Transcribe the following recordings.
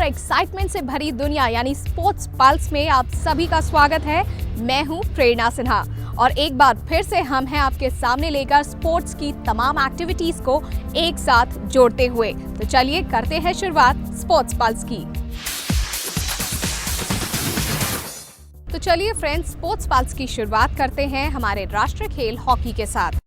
Excitement से भरी दुनिया यानी स्पोर्ट्स पल्स में आप सभी का स्वागत है। मैं हूं प्रेरणा सिन्हा और एक बार फिर से हम हैं आपके सामने लेकर स्पोर्ट्स की तमाम एक्टिविटीज को एक साथ जोड़ते हुए। तो चलिए करते हैं शुरुआत स्पोर्ट्स पल्स की। तो चलिए फ्रेंड्स, स्पोर्ट्स पल्स की शुरुआत करते हैं हमारे राष्ट्रीय खेल हॉकी के साथ।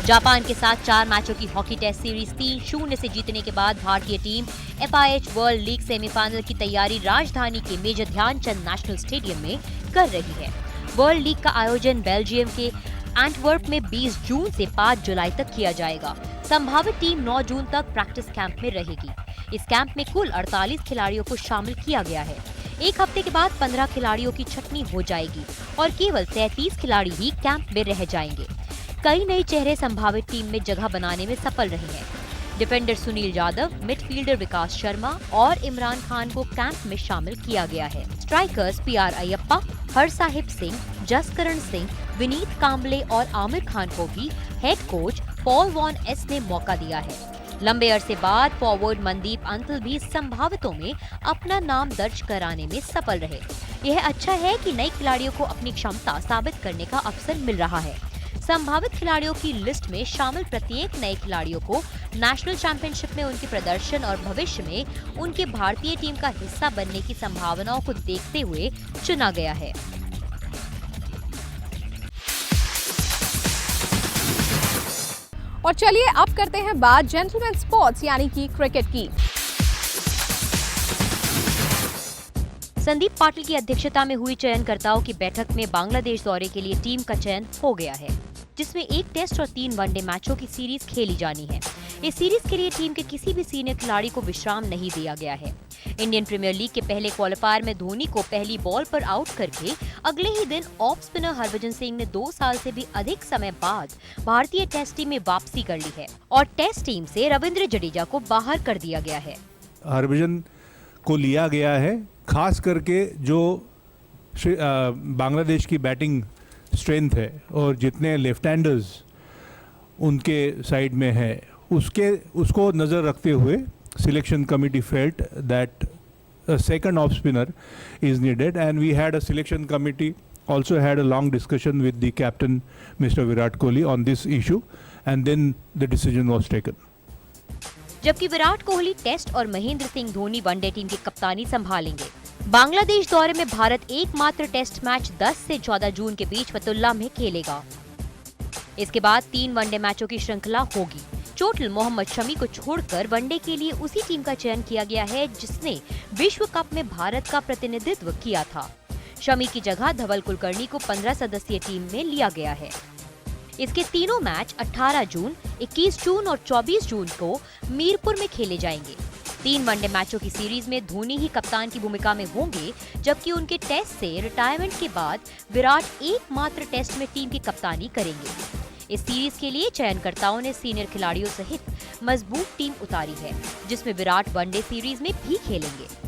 जापान के साथ 4 मैचों की हॉकी टेस्ट सीरीज 3-0 से जीतने के बाद भारतीय team FIH world league semifinal की तैयारी राजधानी के मेजर ध्यानचंद नेशनल स्टेडियम में कर रही है। वर्ल्ड लीग का आयोजन बेल्जियम के एंटवर्प में 20 जून से 5 जुलाई तक किया जाएगा। संभावित टीम 9 जून तक प्रैक्टिस कैंप में रहेगी। इस कैंप में कुल 48 खिलाड़ियों को शामिल किया गया है। एक हफ्ते के बाद 15 खिलाड़ियों की छटनी हो जाएगी और केवल 33 खिलाड़ी ही कैंप में रह जाएंगे। कई नए चेहरे संभावित टीम में जगह बनाने में सफल रहे हैं। डिफेंडर सुनील यादव, मिडफील्डर विकास शर्मा और इमरान खान को कैंप में शामिल किया गया है। स्ट्राइकर्स PR अयप्पा, हरसाहिब सिंह, जसकरण सिंह, विनीत कांबले और आमिर खान को भी head coach Paul van Ass ने मौका दिया है। लंबे अरसे बाद फॉरवर्ड मनदीप अंतल भी संभावितों में अपना नाम दर्ज कराने में सफल रहे। यह अच्छा है कि नए खिलाड़ियों को अपनी क्षमता साबित करने का अवसर मिल रहा है। संभावित खिलाड़ियों की लिस्ट में शामिल प्रत्येक नए खिलाड़ियों को नेशनल चैंपियनशिप में उनके प्रदर्शन और भविष्य में उनके भारतीय टीम का हिस्सा बनने की संभावनाओं को देखते हुए चुना गया है। और चलिए अब करते हैं बात जेंटलमैन स्पोर्ट्स यानी कि क्रिकेट की। संदीप पाटिल की अध्यक्षता में हुई चयनकर्ताओं की बैठक में बांग्लादेश दौरे के लिए टीम का चयन हो गया है, जिसमें 1 टेस्ट और 3 वनडे मैचों की सीरीज खेली जानी है। इस सीरीज के लिए टीम के किसी भी सीनियर खिलाड़ी को विश्राम नहीं दिया गया है। इंडियन प्रीमियर लीग के पहले क्वालिफायर में धोनी को पहली बॉल पर आउट करके अगले ही दिन ऑफ स्पिनर हरभजन सिंह ने 2 साल से भी अधिक समय बाद भारतीय टेस्ट टीम में वापसी कर ली है और टेस्ट टीम से रविंद्र जडेजा को बाहर कर दिया गया है। हरभजन को लिया गया है, खास करके जो बांग्लादेश की बैटिंग स्ट्रेंथ है और जितने लेफ्ट हैंडर्स उनके साइड में है उसको नज़र रखते हुए selection committee felt that a second off spinner is needed, and we had a selection committee also had a long discussion with the captain Mr. Virat Kohli on this issue, and then the decision was taken. जबकि Virat Kohli test और Mahendra Singh Dhoni one day team की कप्तानी संभालेंगे। बांग्लादेश दौरे में भारत एकमात्र test match 10 से 14 जून के बीच फतुल्ला में खेलेगा। इसके बाद 3 वनडे मैचों की श्रृंखला होगी। टोटल मोहम्मद शमी को छोड़कर वनडे के लिए उसी टीम का चयन किया गया है जिसने विश्व कप में भारत का प्रतिनिधित्व किया था। शमी की जगह धवल कुलकर्णी को 15 सदस्यीय टीम में लिया गया है। इसके तीनों मैच 18 जून, 21 जून और 24 जून को मीरपुर में खेले जाएंगे। 3 वनडे मैचों की सीरीज में धोनी ही कप्तान की भूमिका में होंगे, जबकि उनके टेस्ट से रिटायरमेंट के बाद विराट एकमात्र टेस्ट में टीम की कप्तानी करेंगे। इस सीरीज के लिए चयनकर्ताओं ने सीनियर खिलाड़ियों सहित मजबूत टीम उतारी है, जिसमें विराट वनडे सीरीज में भी खेलेंगे।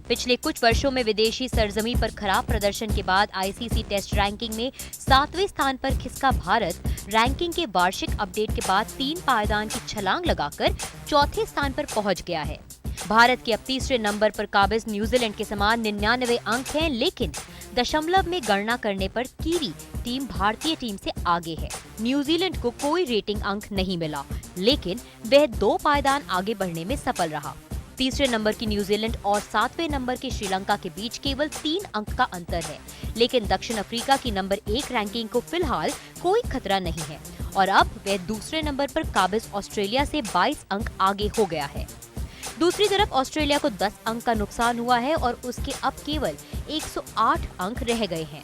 पिछले कुछ वर्षों में विदेशी सरजमी पर खराब प्रदर्शन के बाद ICC टेस्ट रैंकिंग में 7वें स्थान पर खिसका भारत रैंकिंग के वार्षिक अपडेट के बाद 3 पायदान की छलांग लगाकर 4थे स्थान पर पहुंच गया है। भारत के अब 3रे नंबर पर काबिज न्यूजीलैंड के समान 99 अंक हैं, लेकिन दशमलव में गणना करने पर कीवी टीम भारतीय टीम से आगे है। न्यूजीलैंड को कोई रेटिंग अंक नहीं मिला, लेकिन वह 2 पायदान आगे बढ़ने में सफल रहा। 3रे नंबर की न्यूजीलैंड और 7वें नंबर की श्रीलंका के बीच केवल 3 अंक का अंतर है, लेकिन दक्षिण अफ्रीका की नंबर 1 रैंकिंग को फिलहाल कोई खतरा नहीं है और अब वह दूसरे नंबर पर काबिज ऑस्ट्रेलिया से 22 अंक आगे हो गया है। दूसरी तरफ ऑस्ट्रेलिया को 10 अंक का नुकसान हुआ है और उसके अब केवल 108 अंक रह गए हैं।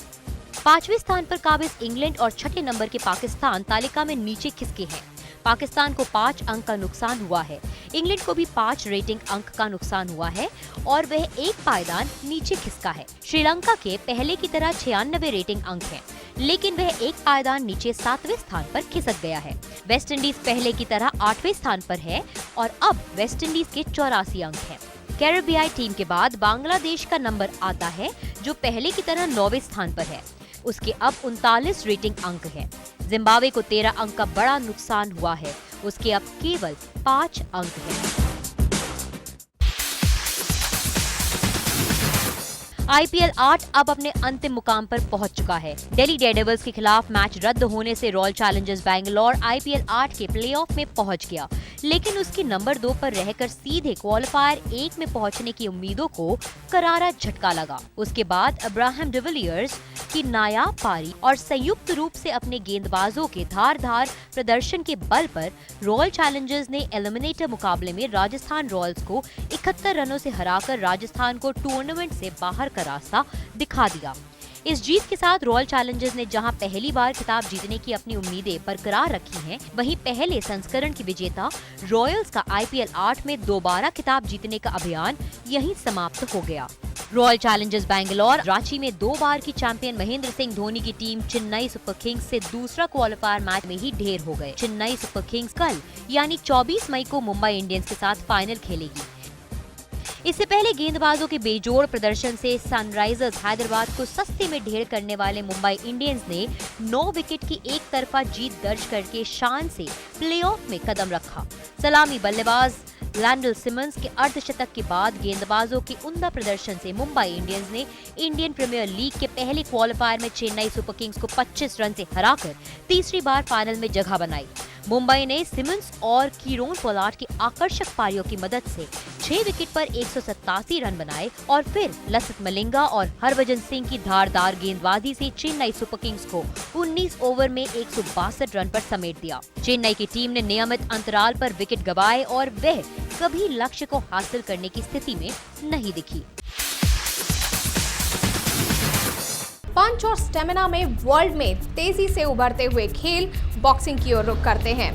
5वें स्थान पर काबिज इंग्लैंड और 6ठे नंबर के पाकिस्तान तालिका में नीचे खिसके हैं। पाकिस्तान को 5 अंक का नुकसान हुआ है। इंग्लैंड को भी 5 रेटिंग अंक का नुकसान हुआ है और वह 1 पायदान नीचे खिसका है। श्रीलंका के पहले की तरह 96 रेटिंग अंक हैं, लेकिन वह 1 पायदान नीचे 7वें स्थान पर खिसक गया है। वेस्ट इंडीज पहले की तरह 8वें स्थान पर है और अब वेस्ट इंडीज के 84 अंक हैं। कैरेबियाई टीम के बाद बांग्लादेश का नंबर आता है, जो पहले की तरह 9वें स्थान पर है। उसके अब 39 रेटिंग अंक है। जिम्बाब्वे को 13 अंक का बड़ा नुकसान हुआ है। उसके अब केवल 5 अंक हैं। IPL 8 अब अपने अंतिम मुकाम पर पहुंच चुका है। दिल्ली डेयरडेविल्स के खिलाफ मैच रद्द होने से रॉयल चैलेंजर्स बैंगलोर IPL 8 के प्लेऑफ में पहुंच गया, लेकिन उसकी नंबर 2 पर रहकर सीधे क्वालिफायर 1 में पहुंचने की उम्मीदों को करारा झटका लगा। उसके बाद अब्राहम डिविलियर्स की नायाब पारी और संयुक्त रूप से अपने गेंदबाजों के धारदार प्रदर्शन के बल पर रॉयल चैलेंजर्स ने एलिमिनेटर मुकाबले में राजस्थान रॉयल्स को 71 रनों से हराकर राजस्थान को टूर्नामेंट से बाहर का रास्ता दिखा दिया। इस जीत के साथ रॉयल चैलेंजर्स ने जहां पहली बार खिताब जीतने की अपनी उम्मीदें बरकरार रखी हैं, वहीं पहले संस्करण की विजेता रॉयल्स का IPL 8 में दोबारा खिताब जीतने का अभियान यहीं समाप्त हो गया। रॉयल चैलेंजर्स बैंगलोर रांची में 2 बार की चैंपियन महेंद्र सिंह धोनी की टीम चेन्नई सुपर किंग्स से दूसरा क्वालिफायर मैच में ही ढेर हो गए। चेन्नई सुपर किंग्स कल यानी 24 मई को मुंबई इंडियंस के साथ फाइनल खेलेगी। इससे पहले गेंदबाजों के बेजोड़ प्रदर्शन से सनराइजर्स हैदराबाद को सस्ते में ढेर करने वाले मुंबई इंडियंस ने 9 विकेट की एक तरफा जीत दर्ज करके शान से प्लेऑफ में कदम रखा। सलामी बल्लेबाज लैंडल सिमंस के अर्धशतक के बाद गेंदबाजों के उम्दा प्रदर्शन से मुंबई इंडियंस ने इंडियन प्रीमियर लीग के पहले क्वालिफायर में चेन्नई सुपर किंग्स को 25 रन से हराकर तीसरी बार फाइनल में जगह बनाई। मुंबई ने सिमंस और कीरोन पोलार्ड की आकर्षक पारियों की मदद से 6 विकेट पर 187 रन बनाए और फिर लसित मलिंगा और हरभजन सिंह की धारदार गेंदबाजी से चेन्नई सुपर किंग्स को 19 ओवर में 162 रन पर समेट दिया। चेन्नई की टीम ने नियमित अंतराल पर विकेट गंवाए और वह कभी लक्ष्य को हासिल करने की स्थिति में नहीं दिखी। पंच और स्टेमिना में वर्ल्ड में तेजी से उभरते हुए खेल बॉक्सिंग की ओर रुख करते हैं।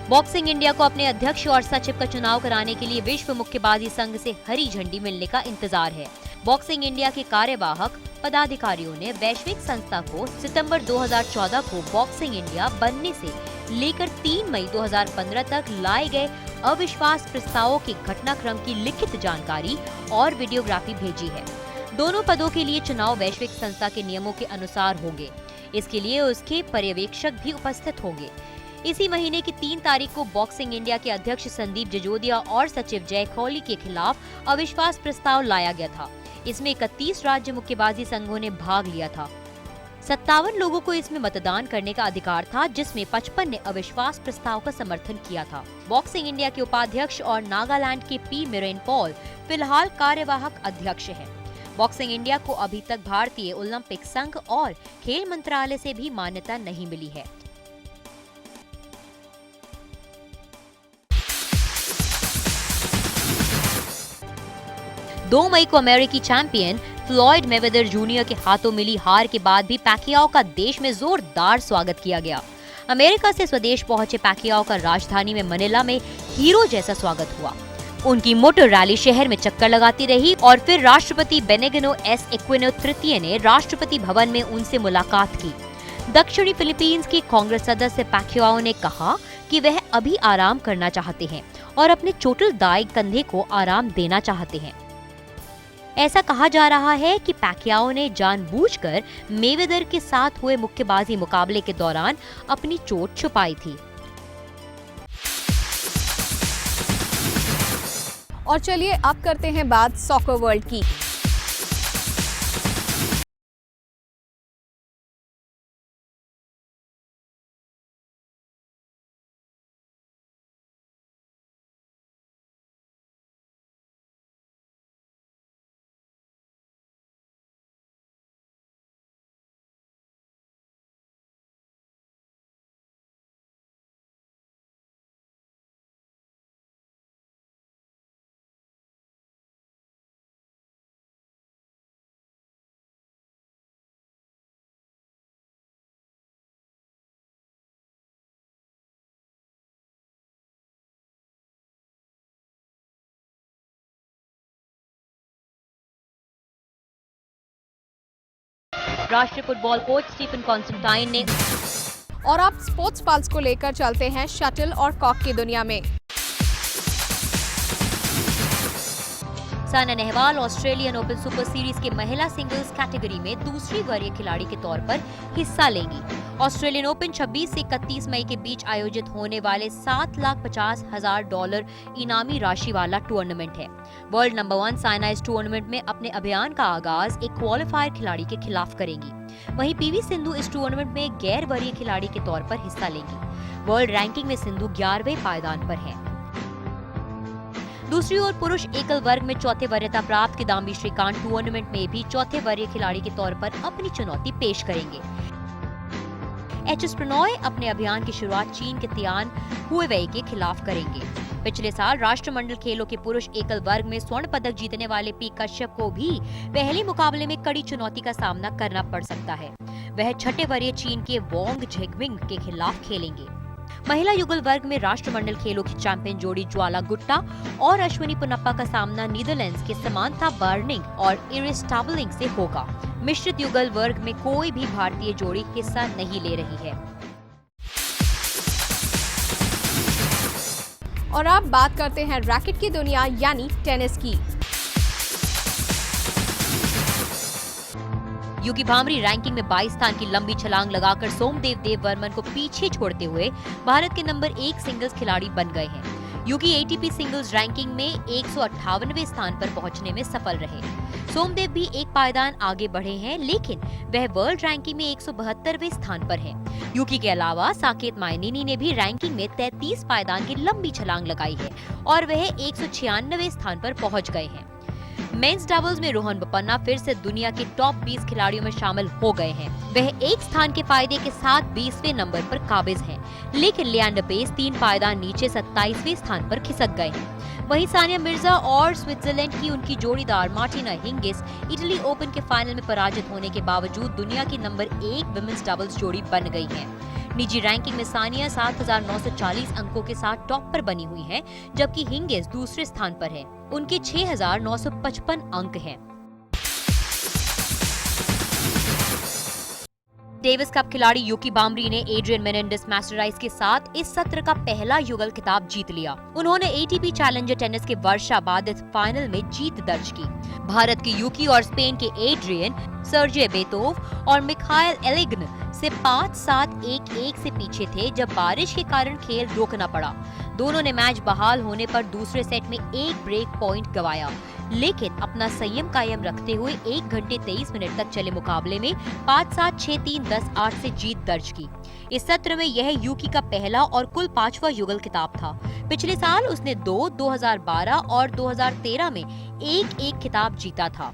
बॉक्सिंग इंडिया को अपने अध्यक्ष और सचिव का चुनाव कराने के लिए विश्व मुक्केबाजी संघ से हरी झंडी मिलने का इंतजार है। बॉक्सिंग इंडिया के कार्यवाहक पदाधिकारियों ने वैश्विक संस्था को सितंबर 2014 को बॉक्सिंग इंडिया बनने से लेकर 3 मई 2015 तक लाए गए अविश्वास प्रस्तावों के घटनाक्रम की लिखित जानकारी और वीडियोग्राफी भेजी है। दोनों पदों के लिए चुनाव वैश्विक संस्था के नियमों के अनुसार होंगे। इसके लिए उसके पर्यवेक्षक भी उपस्थित होंगे। इसी महीने की 3 तारीख को बॉक्सिंग इंडिया के अध्यक्ष संदीप जजोदिया और सचिव जय खौली के खिलाफ अविश्वास प्रस्ताव लाया गया था। इसमें 31 राज्य मुक्केबाजी संघों ने भाग लिया था। 57 लोगों को इसमें मतदान करने का अधिकार था, जिसमें 55 ने अविश्वास प्रस्ताव का समर्थन किया था। बॉक्सिंग इंडिया के उपाध्यक्ष और नागालैंड के पी मिरेन पॉल फिलहाल कार्यवाहक अध्यक्ष हैं। बॉक्सिंग इंडिया को अभी तक भारतीय ओलंपिक संघ और खेल मंत्रालय से भी मान्यता नहीं मिली है। दो मई को अमेरिकी चैंपियन फ्लॉयड मेवेदर जूनियर के हाथों मिली हार के बाद भी पैकियाओ का देश में जोरदार स्वागत किया गया। अमेरिका से स्वदेश पहुंचे पैकियाओ का राजधानी में मनीला में हीरो जैसा स्वागत हुआ। उनकी मोटर रैली शहर में चक्कर लगाती रही और फिर राष्ट्रपति बेनिग्नो एस एक्विनो तृतीय ने राष्ट्रपति भवन में उनसे मुलाकात की। दक्षिणी फिलीपींस के कांग्रेस सदस्य पैकियाओ ने कहा कि वह अभी आराम करना चाहते हैं और अपने चोटिलदायक कंधे को आराम देना चाहते हैं। ऐसा कहा जा रहा है कि पैकियाओ ने जानबूझकर मेवेदर के साथ हुए मुक्केबाजी मुकाबले के दौरान अपनी चोट छुपाई थी। और चलिए अब करते हैं बात सॉकर वर्ल्ड की। राष्ट्रीय फुटबॉल कोच स्टीफन कॉन्स्टेंटाइन ने और अब स्पोर्ट्स पल्स को लेकर चलते हैं शटल और कॉक की दुनिया में। Saina Nehwal Australian open super series के महिला सिंगल्स कैटेगरी में दूसरी वरीय खिलाड़ी के तौर पर हिस्सा लेंगी। ऑस्ट्रेलियन ओपन 26 से 31 मई के बीच आयोजित होने वाले $7,50,000 इनामी राशि वाला टूर्नामेंट है। वर्ल्ड नंबर 1 साइना इस टूर्नामेंट में अपने अभियान का आगाज एक क्वालिफायर खिलाड़ी के खिलाफ करेंगी। वहीं पीवी सिंधु इस टूर्नामेंट में गैर वरीय खिलाड़ी के तौर पर हिस्सा लेंगी। वर्ल्ड रैंकिंग में सिंधु 11वें पायदान पर है। दूसरी ओर पुरुष एकल वर्ग में चौथे वरीयता प्राप्त किदाम्बी श्रीकांत टूर्नामेंट में भी चौथे वरीय खिलाड़ी के तौर पर अपनी चुनौती पेश करेंगे। एच.एस. प्रणॉय अपने अभियान की शुरुआत चीन के तियान हुएवेई के खिलाफ करेंगे। पिछले साल राष्ट्रमंडल खेलों के पुरुष एकल वर्ग में स्वर्ण पदक जीतने वाले पी कश्यप को भी पहले मुकाबले में कड़ी चुनौती का सामना करना पड़ सकता है। वह छठे वरीय चीन के वोंग झेगमिंग के खिलाफ खेलेंगे। महिला युगल वर्ग में राष्ट्रमंडल खेलों की चैंपियन जोड़ी ज्वाला गुट्टा और अश्विनी पुनप्पा का सामना नीदरलैंड्स के समांथा बर्निंग और इरिस स्टाबलिंग से होगा। मिश्रित युगल वर्ग में कोई भी भारतीय जोड़ी हिस्सा नहीं ले रही है। और अब बात करते हैं रैकेट की दुनिया यानी टेनिस की। युकी भांबरी रैंकिंग में 22 स्थान की लंबी छलांग लगाकर सोमदेव देववर्मन को पीछे छोड़ते हुए भारत के नंबर 1 सिंगल्स खिलाड़ी बन गए हैं। युकी एटीपी सिंगल्स रैंकिंग में 158वें स्थान पर पहुंचने में सफल रहे। सोमदेव भी एक पायदान आगे बढ़े हैं, लेकिन वह वर्ल्ड रैंकिंग में 172वें स्थान पर है। युकी के अलावा साकेत मायनीनी ने भी रैंकिंग में 33 पायदान की लंबी छलांग लगाई है और वह 196वें स्थान पर पहुंच गए हैं। मेंस डबल्स में रोहन बोपन्ना फिर से दुनिया के टॉप 20 खिलाड़ियों में शामिल हो गए हैं। वह एक स्थान के फायदे के साथ 20वें नंबर पर काबिज हैं, लेकिन लियांडर पेस 3 पायदान नीचे 27वें स्थान पर खिसक गए हैं। वहीं सानिया मिर्जा और स्विट्जरलैंड की उनकी जोड़ीदार मार्टिना हिंगिस इटली ओपन के फाइनल में पराजित होने के बावजूद दुनिया की नंबर 1 विमेंस डबल्स जोड़ी बन गई है। निजी रैंकिंग में सानिया 7,940 अंकों के साथ टॉप पर बनी हुई है, जबकि हिंगिस दूसरे स्थान पर है। उनके 6,955 अंक हैं। डेविस कप खिलाड़ी युकी भांबरी ने एड्रियन मेनेंडेस मैस्टराइज के साथ इस सत्र का पहला युगल खिताब जीत लिया। उन्होंने एटीपी चैलेंजर टेनिस के वर्षा बाद इस फाइनल में जीत दर्ज की। भारत के युकी और स्पेन के एड्रियन सर्जे बेतोव और मिखाइल एलिग्न से 5-7-1-1 से पीछे थे जब बारिश के कारण खेल रोकना पड़ा। दोनों ने मैच बहाल होने पर दूसरे सेट में एक ब्रेक पॉइंट गंवाया, लेकिन अपना संयम कायम रखते हुए 1 घंटे 23 मिनट तक चले मुकाबले में 5-7, 6-3, 10-8 से जीत दर्ज की। इस सत्र में यह युकी का पहला और कुल 5वां युगल खिताब था। पिछले साल उसने 2012 और 2013 में एक खिताब जीता था।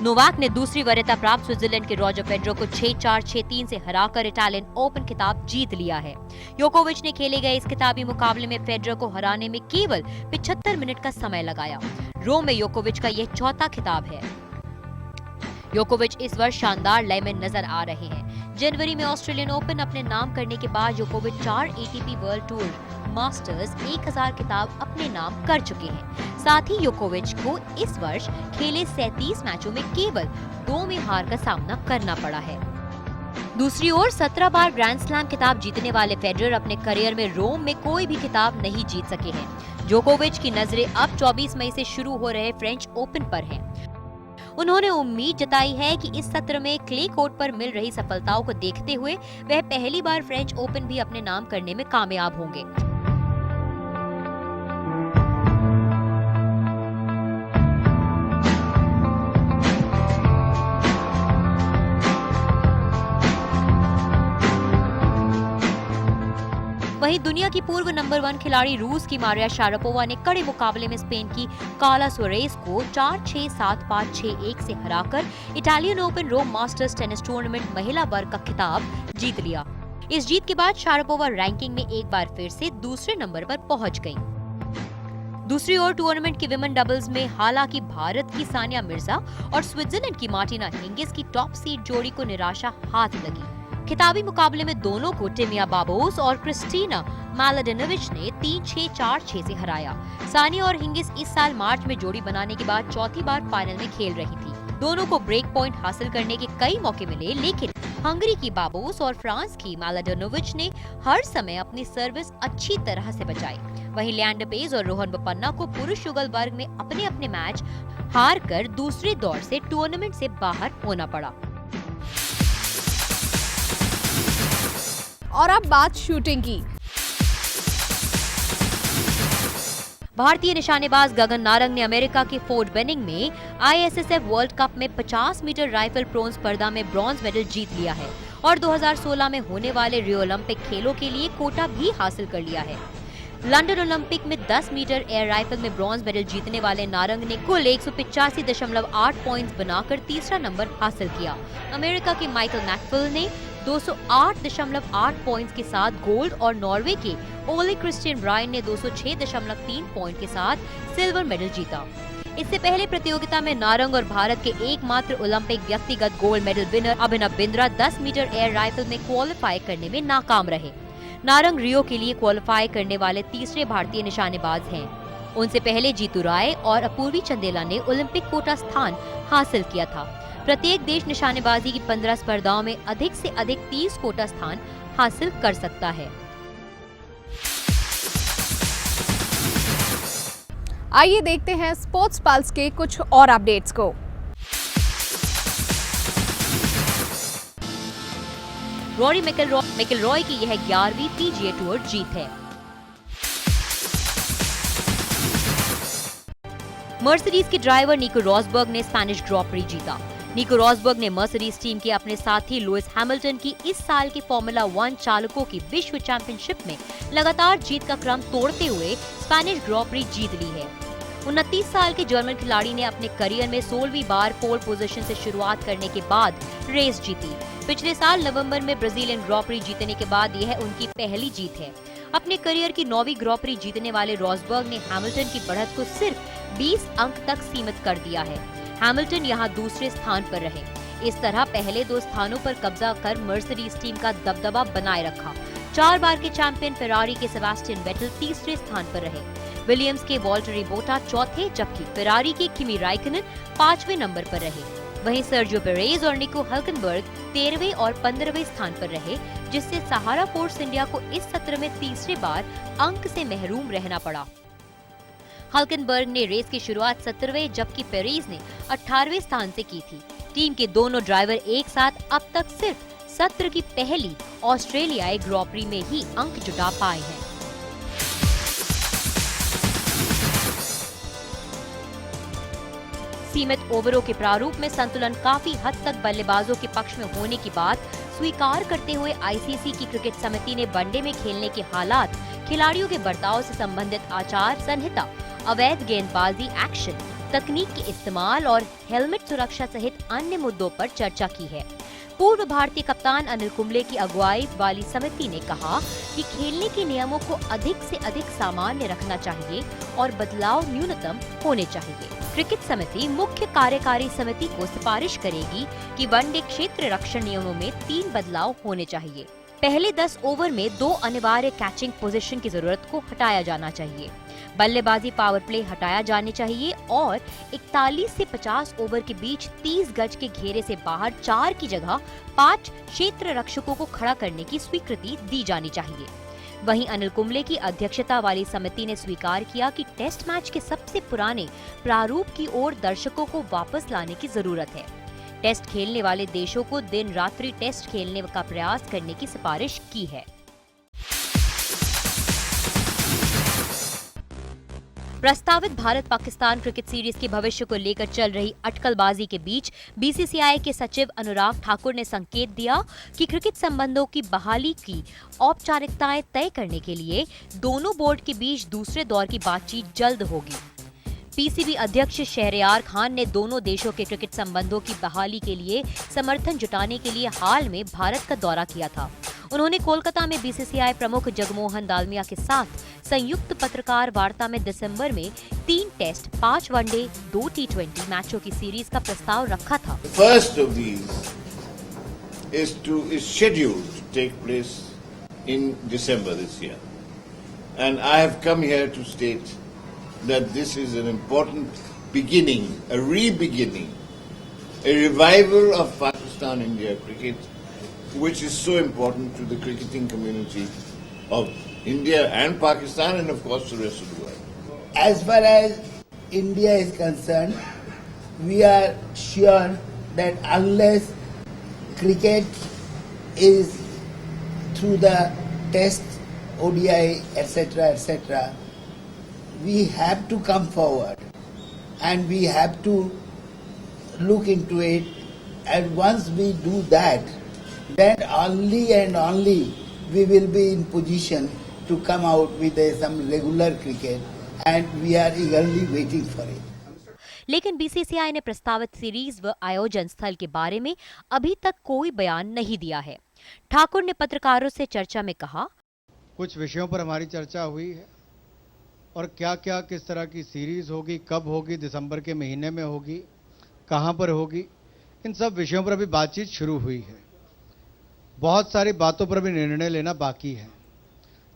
नोवाक ने दूसरी वरीयता प्राप्त स्विट्जरलैंड के रॉजर फेडरर को 6-4, 6-3 से हराकर इटालियन ओपन खिताब जीत लिया है। योकोविच ने खेले गए इस खिताबी मुकाबले में फेडरर को हराने में केवल 75 मिनट का समय लगाया। रोम में योकोविच का यह चौथा खिताब है। योकोविच इस वर्ष शानदार लय में नजर आ रहे हैं। जनवरी में ऑस्ट्रेलियन ओपन अपने नाम करने के बाद योकोविच 4 एटीपी वर्ल्ड टूर मास्टर्स 1000 खिताब अपने नाम कर चुके हैं। साथ ही योकोविच को इस वर्ष खेले 37 मैचों में केवल 2 में हार का सामना करना पड़ा है। दूसरी ओर 17 बार ग्रैंड स्लैम खिताब जीतने वाले फेडरर अपने करियर में रोम में कोई भी खिताब नहीं जीत सके हैं। जोकोविच की नजरें अब 24 मई से शुरू हो रहे फ्रेंच ओपन पर हैं। उन्होंने उम्मीद जताई है कि इस सत्र में क्ले कोर्ट पर मिल रही सफलताओं को देखते हुए वह पहली बार फ्रेंच ओपन भी अपने नाम करने में कामयाब होंगे। वहीं दुनिया की पूर्व नंबर 1 खिलाड़ी रूस की मारिया शारापोवा ने कड़े मुकाबले में स्पेन की कार्ला सोरेस को 4-6, 7-5, 6-1 से हराकर इटालियन ओपन रोम मास्टर्स टेनिस टूर्नामेंट महिला वर्ग का खिताब जीत लिया। इस जीत के बाद शारापोवा रैंकिंग में एक बार फिर से दूसरे नंबर पर पहुंच गईं। दूसरी ओर टूर्नामेंट की विमेन डबल्स में हालांकि भारत की सानिया मिर्जा और स्विट्जरलैंड की मार्टिना हिंगिस की टॉप सीड जोड़ी को निराशा हाथ लगी। खिताबी मुकाबले में दोनों को टिमिया बाबोस और क्रिस्टीना मैलाडेनोविच ने 3-6, 4-6 से हराया। सानिया और हिंगिस इस साल मार्च में जोड़ी बनाने के बाद चौथी बार फाइनल में खेल रही थी। दोनों को ब्रेक पॉइंट हासिल करने के कई मौके मिले, लेकिन हंगरी की बाबोस और फ्रांस की मालाडोनोविच ने हर समय अपनी सर्विस अच्छी तरह से बचाई। वहीं लिएंडर पेस और रोहन बोपन्ना को पुरुष युगल वर्ग में अपने अपने मैच हार कर दूसरे दौर से टूर्नामेंट से बाहर होना पड़ा। और अब बात शूटिंग की। भारतीय निशानेबाज गगन नारंग ने अमेरिका के फोर्ट बेनिंग में ISSF वर्ल्ड कप में 50 मीटर राइफल प्रोन स्पर्धा में ब्रॉन्ज मेडल जीत लिया है और 2016 में होने वाले रियो ओलंपिक खेलों के लिए कोटा भी हासिल कर लिया है। लंदन ओलंपिक में 10 मीटर एयर राइफल में ब्रॉन्ज मेडल जीतने वाले नारंग ने कुल 185.8 पॉइंट्स बनाकर तीसरा नंबर हासिल किया। अमेरिका के माइकल मैकफिल ने 208.8 पॉइंट्स के साथ गोल्ड और नॉर्वे के ओले क्रिस्टियन ब्रायन ने 206.3 पॉइंट के साथ सिल्वर मेडल जीता। इससे पहले प्रतियोगिता में नारंग और भारत के एकमात्र ओलंपिक व्यक्तिगत gold medal winner Abhinav Bindra 10 metre air rifle में क्वालिफाई करने में नाकाम रहे। नारंग रियो के लिए क्वालिफाई करने वाले तीसरे भारतीय निशानेबाज हैं। उनसे पहले जीतू राय और अपूर्वी चंदेला ने ओलंपिक कोटा स्थान हासिल किया था। प्रत्येक देश निशानेबाजी की 15 स्पर्धाओं में अधिक से अधिक 30 कोटा स्थान हासिल कर सकता है। आइए देखते हैं स्पोर्ट्स पल्स के कुछ और अपडेट्स को। रॉरी मैकिलरॉय की यह 11वीं PGA टूर जीत है। मर्सिडीज के ड्राइवर निको रॉसबर्ग ने स्पेनिश ग्रॉ प्री जीता। निको रॉसबर्ग ने मर्सिडीज टीम के अपने साथी लुइस हैमिल्टन की इस साल के फॉर्मूला 1 चालकों की विश्व चैंपियनशिप में लगातार जीत का क्रम तोड़ते हुए स्पेनिश ग्रॉ प्री जीत ली है। 29 साल के जर्मन खिलाड़ी ने अपने करियर में 16वीं बार पोल पोजीशन से शुरुआत करने के बाद रेस जीती। पिछले साल नवंबर में ब्राजीलियन ग्रॉ प्री जीतने के बाद यह उनकी पहली जीत है। अपने करियर की 9वीं ग्रॉ प्री जीतने वाले रॉसबर्ग ने हैमिल्टन की बढ़त को सिर्फ 20 अंक तक सीमित कर दिया है। हैमिल्टन यहां दूसरे स्थान पर रहे। इस तरह पहले 2 स्थानों पर कब्जा कर मर्सिडीज टीम का दबदबा बनाए रखा। 4 बार के चैंपियन फेरारी के सेबास्टियन वेटल तीसरे स्थान पर रहे। विलियम्स के वॉल्टरी बोटा चौथे, जबकि फेरारी के किमी राइकनन 5वें नंबर पर रहे। वहीं सर्जियो पेरेज और निको हल्केनबर्ग 13वें और 15वें स्थान पर रहे, जिससे सहारा फोर्स इंडिया को इस सत्र में तीसरी बार अंक से महरूम रहना पड़ा। हल्केनबर्ग ने रेस की शुरुआत 17वें जबकि पेरेज ने 18वें स्थान से की थी। टीम के दोनों ड्राइवर एक साथ अब तक सिर्फ सत्र की पहली ऑस्ट्रेलियाई ग्रॉ प्री में ही अंक जुटा पाए हैं। सीमित ओवरों के प्रारूप में संतुलन काफी हद तक बल्लेबाजों के पक्ष में होने की बात स्वीकार करते हुए आईसीसी की क्रिकेट समिति ने वनडे में खेलने के हालात, खिलाड़ियों के बर्ताव से संबंधित आचार संहिता, अवैध गेंदबाजी एक्शन, तकनीक के इस्तेमाल और हेलमेट सुरक्षा सहित अन्य मुद्दों पर चर्चा की है। पूर्व भारतीय कप्तान अनिल कुंबले की अगुवाई वाली समिति ने कहा कि खेलने के नियमों को अधिक से अधिक सामान्य रखना चाहिए और बदलाव न्यूनतम होने चाहिए। क्रिकेट समिति मुख्य कार्यकारी समिति को सिफारिश करेगी कि वनडे क्षेत्र रक्षण नियमों में 3 बदलाव होने चाहिए। पहले 10 ओवर में 2 अनिवार्य कैचिंग पोजीशन की जरूरत को हटाया जाना चाहिए। बल्लेबाजी पावर प्ले हटाया जाने चाहिए और 41 से 50 ओवर के बीच 30 गज के घेरे से बाहर 4 की जगह 5 क्षेत्र रक्षकों को खड़ा करने की स्वीकृति दी जानी चाहिए। वहीं अनिल कुंबले की अध्यक्षता वाली समिति ने स्वीकार किया कि टेस्ट मैच के सबसे पुराने प्रारूप की ओर दर्शकों को वापस लाने की जरूरत है। टेस्ट खेलने वाले देशों को दिन रात्रि टेस्ट खेलने का प्रयास करने की सिफारिश की है। प्रस्तावित भारत पाकिस्तान क्रिकेट सीरीज के भविष्य को लेकर चल रही अटकलबाजी के बीच बीसीसीआई के सचिव अनुराग ठाकुर ने संकेत दिया कि क्रिकेट संबंधों की बहाली की औपचारिकताएं तय करने के लिए दोनों बोर्ड के बीच दूसरे दौर की बातचीत जल्द होगी। पीसीबी अध्यक्ष शहरयार खान ने दोनों देशों के क्रिकेट संबंधों की बहाली के लिए समर्थन जुटाने के लिए हाल में भारत का दौरा किया था। उन्होंने कोलकाता में बीसीसीआई प्रमुख जगमोहन दालमिया के साथ संयुक्त पत्रकार वार्ता में दिसंबर में 3 टेस्ट, 5 वनडे, 2 T20 मैचों की सीरीज का प्रस्ताव रखा था। First of these is scheduled to take place in December this year, and I have come here to state that this is an important beginning, a re-beginning a revival of Pakistan-India cricket, which is so important to the cricketing community of India and Pakistan and of course the rest of the world. As far as India is concerned, we are sure that unless cricket is through the test, ODI, etc., we have to come forward and we have to look into it, and once we do that, then only and only we will be in position to come out with some regular cricket, and we are eagerly waiting for it. लेकिन BCCI ने प्रस्तावित series व आयोजन स्थल के बारे में अभी तक कोई बयान नहीं दिया है। ठाकुर ने पत्रकारों से चर्चा में कहा, कुछ विषयों पर हमारी चर्चा हुई है और क्या क्या किस तरह की सीरीज होगी, कब होगी, दिसंबर के महीने में होगी, कहां पर होगी, इन सब विषयों पर अभी बातचीत शुरू हुई है। बहुत सारी बातों पर भी निर्णय लेना बाकी है।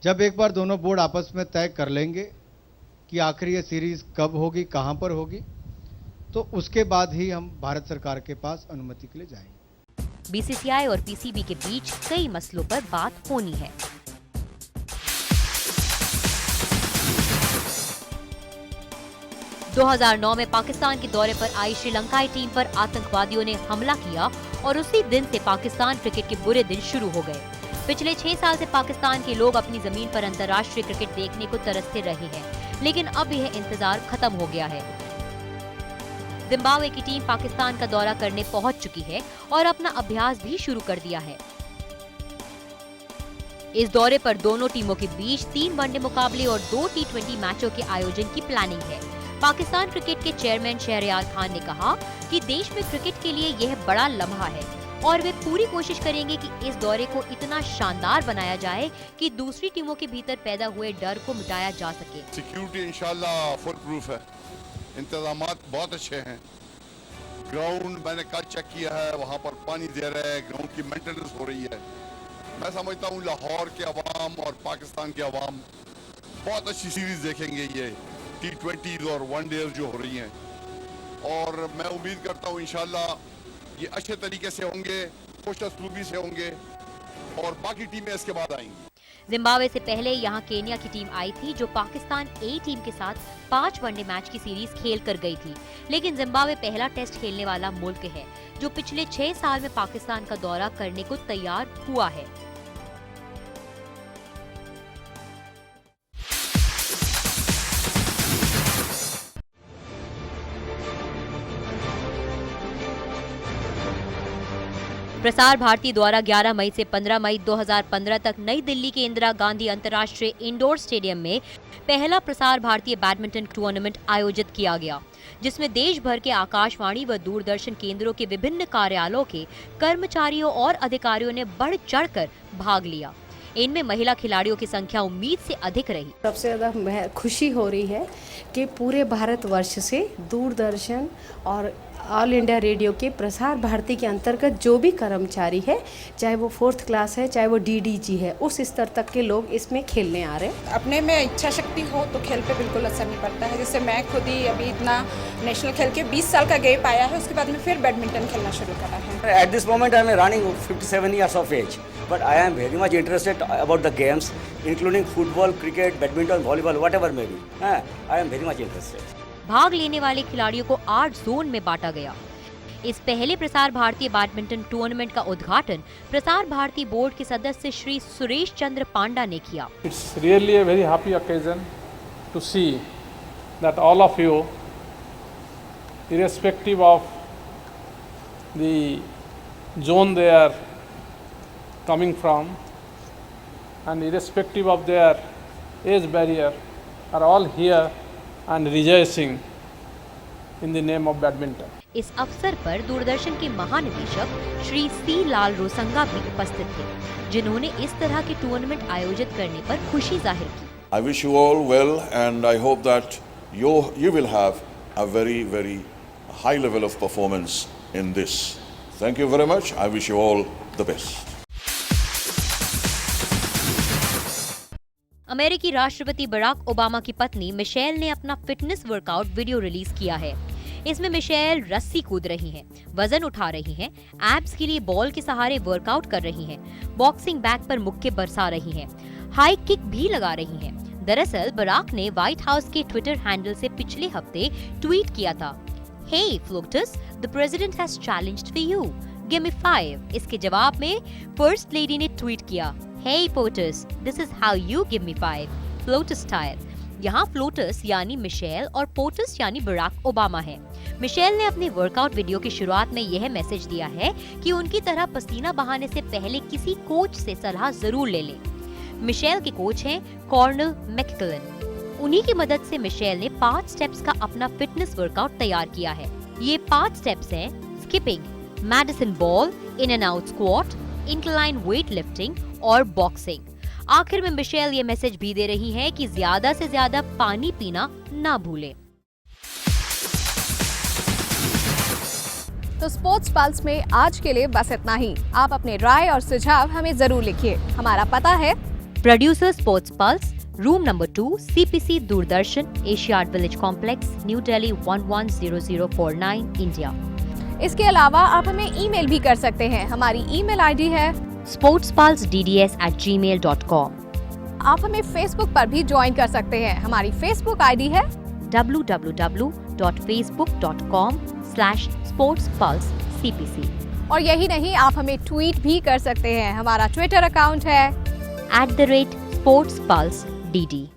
जब एक बार दोनों बोर्ड आपस में तय कर लेंगे कि आखिर ये सीरीज कब होगी, कहां पर होगी, तो उसके बाद ही हम भारत सरकार के पास अनुमति के लिए जाएंगे। बीसीसीआई और पीसीबी के बीच कई मसलों पर बात होनी है। – 2009 में पाकिस्तान के दौरे पर आई श्रीलंकाई टीम पर आतंकवादियों ने हमला किया और उसी दिन से पाकिस्तान क्रिकेट के बुरे दिन शुरू हो गए। पिछले 6 साल से पाकिस्तान के लोग अपनी जमीन पर अंतर्राष्ट्रीय क्रिकेट देखने को तरसते रहे हैं, लेकिन अब यह इंतजार खत्म हो गया है। जिम्बाब्वे की टीम पाकिस्तान का दौरा करने पहुंच चुकी है और अपना अभ्यास भी शुरू कर दिया है। इस दौरे पर दोनों टीमों के बीच 3 वनडे मुकाबले और 2 T20 मैचों के आयोजन की प्लानिंग है। पाकिस्तान क्रिकेट के चेयरमैन शहरयार खान ने कहा कि देश में क्रिकेट के लिए यह बड़ा लम्हा है और वे पूरी कोशिश करेंगे कि इस दौरे को इतना शानदार बनाया जाए कि दूसरी टीमों के भीतर पैदा हुए डर को मिटाया जा सके। सिक्योरिटी इंशाल्लाह फुल प्रूफ है, इंतजामात बहुत अच्छे हैं। ग्राउंड मैंने कल चेक किया है, वहाँ पर पानी दे रहे हैं, ग्राउंड की मेंटेनेंस हो रही है। मैं समझता हूँ लाहौर के अवाम और पाकिस्तान के अवाम बहुत अच्छी सीरीज देखेंगे, ये T20 और वनडेज जो हो रही हैं, और मैं उम्मीद करता हूँ इंशाल्लाह ये अच्छे तरीके से होंगे, खुश असलूबी से होंगे और बाकी टीमें इसके बाद आएंगी। जिम्बाब्वे से पहले यहाँ केन्या की टीम आई थी जो पाकिस्तान ए टीम के साथ 5 वनडे मैच की सीरीज खेल कर गई थी, लेकिन जिम्बाब्वे पहला टेस्ट खेलने वाला मुल्क है जो पिछले 6 साल में पाकिस्तान का दौरा करने को तैयार हुआ है। प्रसार भारती द्वारा 11 मई से 15 मई 2015 तक नई दिल्ली के इंदिरा गांधी अंतर्राष्ट्रीय इंडोर स्टेडियम में पहला प्रसार भारतीय बैडमिंटन टूर्नामेंट आयोजित किया गया, जिसमें देश भर के आकाशवाणी व दूरदर्शन केंद्रों के विभिन्न कार्यालयों के कर्मचारियों और अधिकारियों ने बढ़ चढ़कर भाग लिया। इनमें महिला खिलाड़ियों की संख्या उम्मीद से अधिक रही। सबसे ज़्यादा खुशी हो रही है कि पूरे भारतवर्ष से दूरदर्शन और ऑल इंडिया रेडियो के प्रसार भारती के अंतर्गत जो भी कर्मचारी है, चाहे वो 4th क्लास है, चाहे वो DDG है, उस स्तर तक के लोग इसमें खेलने आ रहे हैं। अपने में इच्छा शक्ति हो तो खेल पे बिल्कुल असर नहीं पड़ता है। जैसे मैं खुद ही अभी इतना नेशनल खेल के 20 साल का गैप आया है, उसके बाद में फिर बैडमिंटन खेलना शुरू करा है। At this moment I am running 57 years of age, but I am very much interested about the games, including football, cricket, badminton, volleyball, whatever may be. I am very much interested. भाग लेने वाले खिलाड़ियों को 8 zone में बांटा गया। इस पहले प्रसार भारतीय बैडमिंटन टूर्नामेंट का उद्घाटन प्रसार भारती बोर्ड के सदस्य श्री सुरेश चंद्र पांडा ने किया। It's really a very happy occasion to see that all of you, irrespective of the zone they are coming from and irrespective of their age barrier, are all here and rejoicing in the name of badminton. इस अवसर पर दूरदर्शन के महानिदेशक श्री सी लाल रोसंगा भी उपस्थित थे, जिन्होंने इस तरह के टूर्नामेंट आयोजित करने पर खुशी जाहिर की। I wish you all well and I hope that you will have a very high level of performance in this. Thank you very much. I wish you all the best. अमेरिकी राष्ट्रपति Barack Obama की पत्नी Michel ने अपना fitness workout video release किया है। इसमें Michel रस्सी कूद रही हैं, वजन उठा रही हैं, एब्स के लिए बॉल के सहारे वर्कआउट कर रही हैं, बॉक्सिंग बैग पर मुक्के बरसा रही हैं, हाई किक भी लगा रही हैं। दरअसल बराक ने व्हाइट हाउस के ट्विटर हैंडल से पिछले हफ्ते ट्वीट किया था, "Hey Flotus, the president has challenged for you. Give me 5." इसके जवाब में फर्स्ट लेडी ने ट्वीट किया, "Hey POTUS, this is how you give me 5. Flotus style." यहाँ फ्लोटस यानी मिशेल और पोटस यानी बराक ओबामा है। मिशेल ने अपने वर्कआउट वीडियो की शुरुआत में यह मैसेज दिया है कि उनकी तरह पसीना बहाने से पहले किसी कोच से सलाह जरूर ले लें। मिशेल के कोच हैं कॉर्नल मैककलन। उन्हीं की मदद से मिशेल ने 5 स्टेप्स का अपना फिटनेस वर्कआउट तैयार किया है। ये 5 स्टेप्स हैं skipping, medicine ball, in and out squat, incline weight lifting और बॉक्सिंग। आखिर में मिशेल ये मैसेज भी दे रही हैं कि ज्यादा से ज्यादा पानी पीना ना भूलें। तो स्पोर्ट्स पल्स में आज के लिए बस इतना ही। आप अपने राय और सुझाव हमें जरूर लिखिए। हमारा पता है producer sports pulse, room number 2, CPC Doordarshan, Asiad village complex, new Delhi 110049, India. इसके अलावा आप हमें ईमेल भी कर सकते हैं। हमारी ईमेल आईडी है sportspulsedds@gmail.com। आप हमें फेसबुक पर भी ज्वाइन कर सकते हैं। हमारी फेसबुक आईडी है www.facebook.com/sportspulsecpc। और यही नहीं, आप हमें ट्वीट भी कर सकते हैं। हमारा ट्विटर अकाउंट है @sportspulsedd।